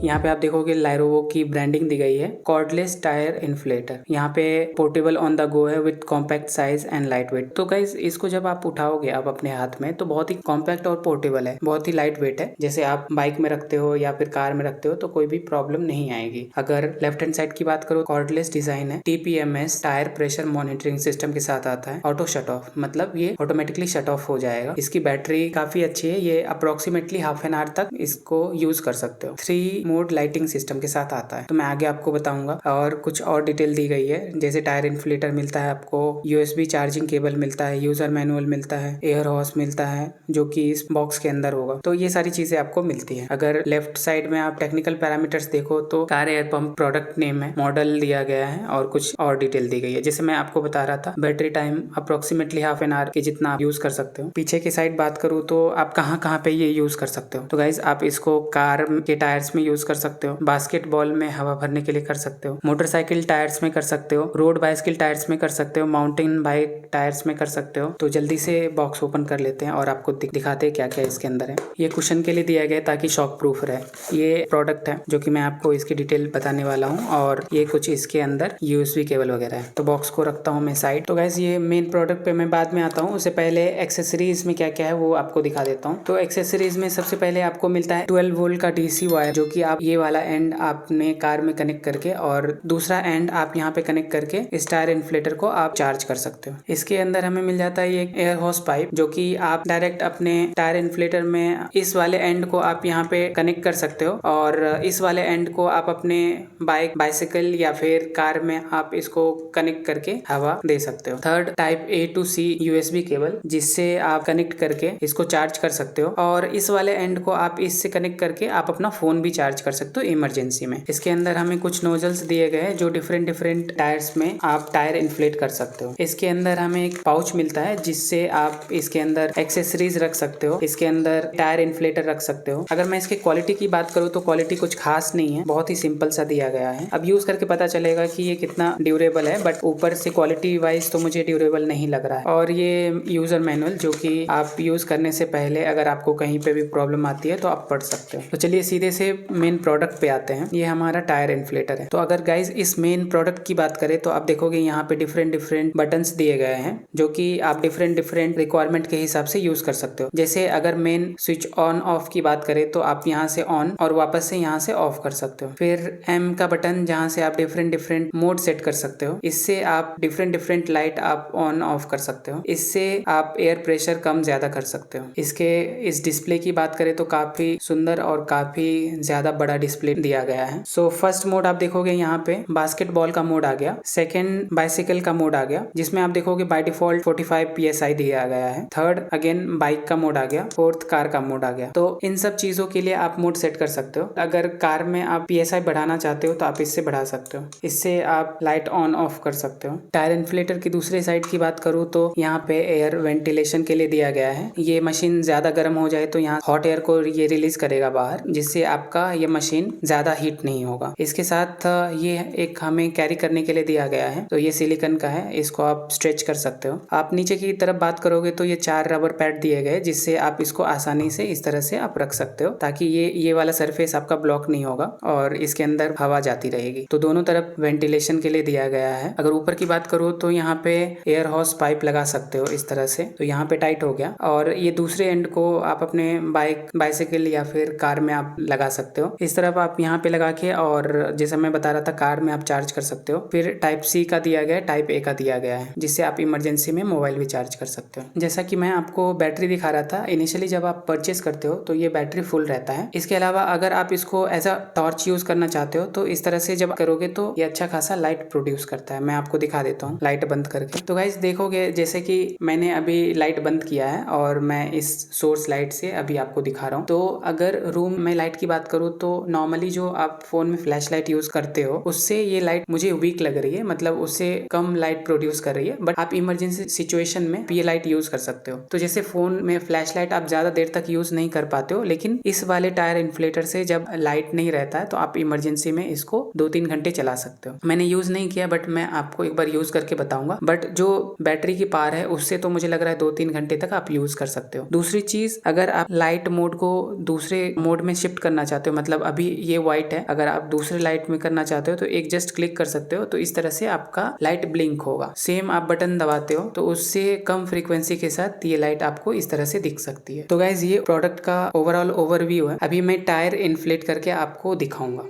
यहाँ पे आप देखोगे लाइरोवो की ब्रांडिंग दी गई है। कॉर्डलेस टायर इन्फ्लेटर, यहाँ पे पोर्टेबल ऑन द गो है with compact size and light weight. तो गाइस इसको जब आप उठाओगे आप अपने हाथ में तो बहुत ही कॉम्पैक्ट और पोर्टेबल है, बहुत ही लाइट वेट है। जैसे आप बाइक में रखते हो या फिर कार में रखते हो तो कोई भी प्रॉब्लम नहीं आएगी। अगर लेफ्ट हैंड साइड की बात करो, कॉर्डलेस डिजाइन है। TPMS tyre pressure monitoring system के साथ आता है। ऑटो शट ऑफ, मतलब ये ऑटोमेटिकली शट ऑफ हो जाएगा। इसकी बैटरी काफी अच्छी है, ये अप्रोक्सीमेटली हाफ एन आवर तक इसको यूज कर सकते हो। 3 मोड लाइटिंग सिस्टम के साथ आता है। तो मैं आगे आपको बताऊंगा और कुछ और डिटेल दी गई है। जैसे टायर इन्फ्लेटर मिलता है आपको, USB चार्जिंग केबल मिलता है, यूजर मैनुअल मिलता है, एयर हॉस मिलता है जो कि इस बॉक्स के अंदर होगा। तो ये सारी चीजें आपको मिलती है। अगर लेफ्ट साइड में आप टेक्निकल पैरामीटर्स देखो तो car air pump product name है, मॉडल दिया गया है और कुछ और डिटेल दी गई है। जैसे मैं आपको बता रहा था, battery time approximately half an hour के जितना आप यूज कर सकते हो। पीछे की साइड बात करूँ तो आप कहाँ कहाँ पे ये यूज कर सकते हो। तो गाइज आप इसको कार के टायर्स में यूज कर सकते हो, बास्केटबॉल में हवा भरने के लिए कर सकते हो, मोटरसाइकिल टायर्स में कर सकते हो, रोड बाइसिकल टायर्स में कर सकते हो, माउंटेन बाइक टायर्स में कर सकते हो। तो जल्दी से बॉक्स ओपन कर लेते हैं और आपको दिखाते हैं क्या क्या इसके अंदर है। ये कुशन के लिए दिया गया है ताकि शॉक प्रूफ रहे। ये प्रोडक्ट है जो कि मैं आपको इसकी डिटेल बताने वाला हूँ और ये कुछ इसके अंदर USB केबल वगैरह है। तो बॉक्स को रखता हूँ मैं साइड। तो गाइस ये मेन प्रोडक्ट पे मैं बाद में आता हूँ, उससे पहले एक्सेसरीज में क्या क्या है वो आपको दिखा देता हूँ। तो एक्सेसरीज में सबसे पहले आपको मिलता है 12 वोल्ट का DC वायर, जो कि आप ये वाला एंड आपने कार में कनेक्ट करके और दूसरा एंड आप यहाँ पे कनेक्ट करके इस टायर इन्फ्लेटर को आप चार्ज कर सकते हो। इसके अंदर हमें मिल जाता है ये एयर हॉस पाइप, जो कि आप डायरेक्ट अपने टायर इन्फ्लेटर में इस वाले एंड को आप यहाँ पे कनेक्ट कर सकते हो और इस वाले एंड को आप अपने बाइक, बाइसिकल या फिर कार में आप इसको कनेक्ट करके हवा दे सकते हो। Third, type A to C USB cable, जिससे आप कनेक्ट करके इसको चार्ज कर सकते हो और इस वाले एंड को आप इससे कनेक्ट करके आप अपना फोन भी चार्ज कर सकते हो इमरजेंसी में। इसके अंदर हमें कुछ नोजल्स दिए गए हैं जो डिफरेंट डिफरेंट टायर्स में आप टायर इन्फ्लेट कर सकते हो। इसके अंदर हमें एक पाउच मिलता है जिससे आप इसके अंदर एक्सेसरीज रख सकते हो, इसके अंदर टायर इन्फ्लेटर रख सकते हो। अगर मैं इसके क्वालिटी की बात करूँ तो क्वालिटी कुछ खास नहीं है, बहुत ही सिंपल सा दिया गया है। अब यूज करके पता चलेगा कि ये कितना ड्यूरेबल है, बट ऊपर से क्वालिटी वाइज तो मुझे ड्यूरेबल नहीं लग रहा है। और ये यूजर मैनुअल जो कि आप यूज करने से पहले अगर आपको कहीं पे भी प्रॉब्लम आती है तो आप पढ़ सकते हो। तो चलिए सीधे से मेन प्रोडक्ट पे आते हैं। ये हमारा टायर इन्फ्लेटर है। तो अगर गाइज इस मेन प्रोडक्ट की बात करें तो आप देखोगे यहाँ पे डिफरेंट डिफरेंट बटन्स दिए गए हैं जो कि आप डिफरेंट डिफरेंट रिक्वायरमेंट के हिसाब से यूज कर सकते हो। जैसे अगर मेन स्विच ऑन ऑफ की बात करें तो आप यहाँ से ऑन और वापस से यहाँ से ऑफ कर सकते हो। फिर M का बटन, जहाँ से आप डिफरेंट डिफरेंट मोड सेट कर सकते हो। इससे आप डिफरेंट डिफरेंट लाइट आप ऑन ऑफ कर सकते हो। इससे आप एयर प्रेशर कम ज्यादा कर सकते हो। इसके इस डिस्प्ले की बात करें तो काफी सुंदर और काफी ज्यादा बड़ा डिस्प्ले दिया गया है। सो फर्स्ट मोड आप देखोगे यहाँ पे बास्केटबॉल का मोड आ गया। सेकेंड बाइसिकल का मोड आ गया, जिसमें आप देखोगे बाय डिफॉल्ट 45 PSI दिया गया है। थर्ड अगेन बाइक का मोड आ गया। फोर्थ कार का मोड आ गया। तो इन सब चीजों के लिए आप मोड सेट कर सकते हो। अगर कार में आप PSI बढ़ाना चाहते हो तो आप इससे बढ़ा सकते हो। इससे आप लाइट ऑन ऑफ कर सकते हो। टायर इन्फ्लेटर की दूसरे साइड की बात करूँ तो यहाँ पे एयर वेंटिलेशन के लिए दिया गया है। ये मशीन ज्यादा गर्म हो जाए तो यहाँ हॉट एयर को ये रिलीज करेगा बाहर, जिससे आपका ये मशीन ज्यादा हीट नहीं होगा। इसके साथ ये एक हमें कैरी करने के लिए दिया गया है। तो ये सिलिकॉन का है, इसको आप स्ट्रेच कर सकते हो। आप नीचे की तरफ बात करोगे तो ये 4 रबर पैड दिए गए, जिससे आप इसको आसानी से इस तरह से आप रख सकते हो ताकि ये वाला सरफेस आपका ब्लॉक नहीं होगा और इसके अंदर हवा जाती रहेगी। तो दोनों तरफ वेंटिलेशन के लिए दिया गया है। अगर ऊपर की बात करूँ तो यहाँ पे एयर हॉस पाइप लगा सकते हो इस तरह से। तो यहाँ पे टाइट हो गया और ये दूसरे एंड को आप अपने बाइक, बाइसिकल या फिर कार में आप लगा सकते हो। इस तरफ आप यहाँ पे लगा के, और जैसे मैं बता रहा था कार में आप चार्ज कर सकते हो। फिर टाइप C का दिया गया है, टाइप A का दिया गया है, जिससे आप इमरजेंसी में मोबाइल भी चार्ज कर सकते हो। जैसा कि मैं आपको बैटरी दिखा रहा था, इनिशियली जब आप परचेस करते हो तो ये बैटरी फुल रहता है। इसके अलावा अगर आप इसको एज अ टॉर्च यूज करना चाहते हो तो इस तरह से जब करोगे तो ये अच्छा खासा लाइट प्रोड्यूस करता है। मैं आपको दिखा देता हूँ लाइट बंद करके। तो गाइस देखोगे जैसे कि मैंने अभी लाइट बंद किया है और मैं इस सोर्स लाइट से अभी आपको दिखा रहा हूँ। तो अगर रूम में लाइट की बात करूँ तो नॉर्मली जो आप फोन में फ्लैश लाइट यूज करते हो उससे ये लाइट मुझे वीक लग रही है, मतलब उससे कम लाइट प्रोड्यूस कर रही है। बट आप इमरजेंसी सिचुएशन में ये लाइट यूज कर सकते हो। तो जैसे फोन में फ्लैश लाइट आप ज्यादा देर तक यूज नहीं कर पाते हो, लेकिन इस वाले टायर इन्फ्लेटर से जब लाइट नहीं रहता है तो आप इमरजेंसी में इसको 2-3 घंटे चला सकते हो। मैंने यूज नहीं किया बट मैं आपको एक बार यूज करके बताऊंगा। बट जो बैटरी की पावर है उससे तो मुझे लग रहा है 2-3 घंटे तक आप यूज कर सकते हो। दूसरी चीज, अगर आप लाइट मोड को दूसरे मोड में शिफ्ट करना चाहते हो, मतलब मतलब अभी ये व्हाइट है, अगर आप दूसरे लाइट में करना चाहते हो तो एक जस्ट क्लिक कर सकते हो, तो इस तरह से आपका लाइट ब्लिंक होगा। सेम आप बटन दबाते हो तो उससे कम फ्रीक्वेंसी के साथ ये लाइट आपको इस तरह से दिख सकती है। तो गाइज ये प्रोडक्ट का ओवरऑल ओवरव्यू है। अभी मैं टायर इन्फ्लेट करके आपको दिखाऊंगा।